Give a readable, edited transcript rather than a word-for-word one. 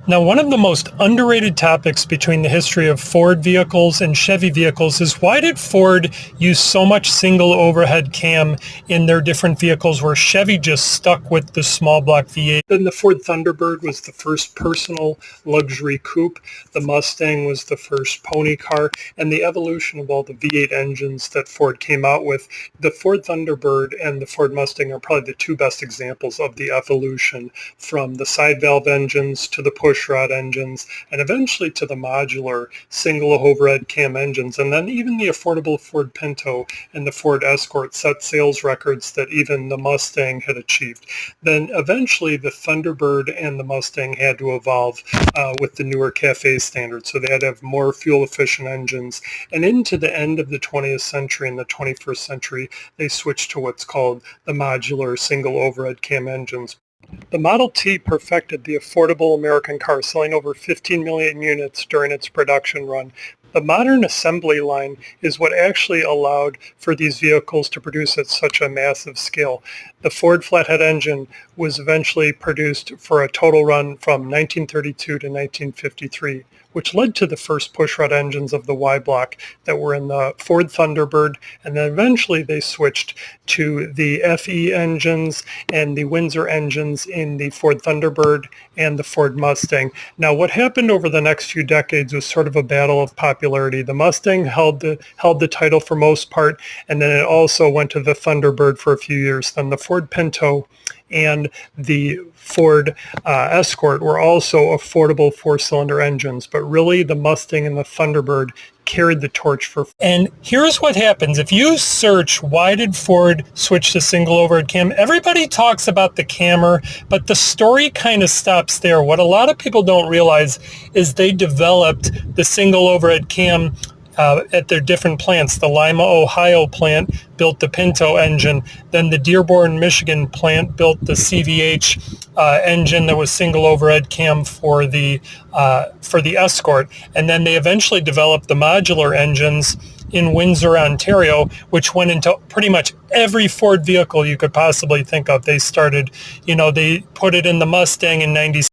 Now, one of the most underrated topics between the history of Ford vehicles and Chevy vehicles is why did Ford use so much single overhead cam in their different vehicles where Chevy just stuck with the small block V8? Then the Ford Thunderbird was the first personal luxury coupe. The Mustang was the first pony car, and the evolution of all the V8 engines that Ford came out with. The Ford Thunderbird and the Ford Mustang are probably the two best examples of the evolution from the side valve engines to the pushrod engines, and eventually to the modular single overhead cam engines. And then even the affordable Ford Pinto and the Ford Escort set sales records that even the Mustang had achieved. Then eventually the Thunderbird and the Mustang had to evolve with the newer CAFE standards. So they had to have more fuel efficient engines. And into the end of the 20th century and the 21st century, they switched to what's called the modular single overhead cam engines. The Model T perfected the affordable American car, selling over 15 million units during its production run. The modern assembly line is what actually allowed for these vehicles to produce at such a massive scale. The Ford flathead engine was eventually produced for a total run from 1932 to 1953, which led to the first pushrod engines of the Y block that were in the Ford Thunderbird, and then eventually they switched to the FE engines and the Windsor engines in the Ford Thunderbird and the Ford Mustang. Now, what happened over the next few decades was sort of a battle of popularity. The Mustang held the title for most part, and then it also went to the Thunderbird for a few years. Then the Ford Pinto and the Ford Escort were also affordable four-cylinder engines, but really the Mustang and the Thunderbird carried the torch for. And here's what happens. If you search, why did Ford switch to single overhead cam? Everybody talks about the camera, but the story kind of stops there. What a lot of people don't realize is they developed the single overhead cam at their different plants. The Lima, Ohio plant built the Pinto engine. Then the Dearborn, Michigan plant built the CVH engine that was single overhead cam for the Escort. And then they eventually developed the modular engines in Windsor, Ontario, which went into pretty much every Ford vehicle you could possibly think of. They started, they put it in the Mustang in 96.